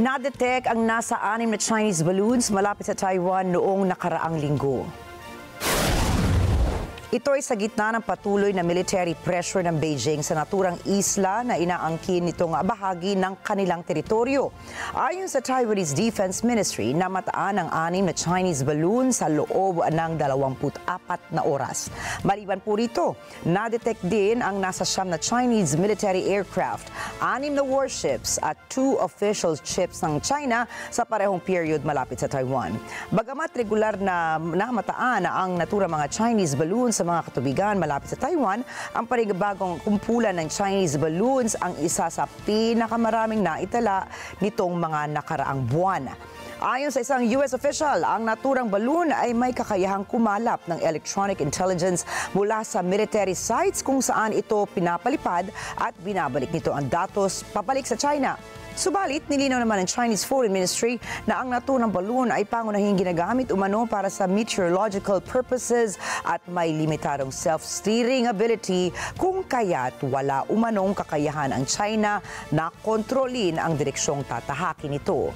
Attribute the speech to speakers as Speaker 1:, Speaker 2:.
Speaker 1: Na-detect ang nasa 6 na Chinese balloons malapit sa Taiwan noong nakaraang linggo. Ito ay sa gitna ng patuloy na military pressure ng Beijing sa naturang isla na inaangkin nitong bahagi ng kanilang teritoryo. Ayon sa Taiwanese Defense Ministry, namataan ang 6 na Chinese balloon sa loob ng 24 na oras. Maliban po rito, na-detect din ang nasa 9 na Chinese military aircraft, 6 na warships at 2 official ships ng China sa parehong period malapit sa Taiwan. Bagamat regular na namataan ang naturang mga Chinese balloons sa mga katubigan malapit sa Taiwan, ang panibagong kumpulan ng Chinese balloons ang isa sa pinakamaraming naitala nitong mga nakaraang buwan. Ayon sa isang US official, ang naturang balloon ay may kakayahang kumalap ng electronic intelligence mula sa military sites kung saan ito pinapalipad at binabalik nito ang datos pabalik sa China. Subalit, nilinaw naman ng Chinese Foreign Ministry na ang naturang balloon ay pangunahing ginagamit umano para sa meteorological purposes at may limitadong self-steering ability kung kaya't wala umanong kakayahan ang China na kontrolin ang direksyong tatahakin nito.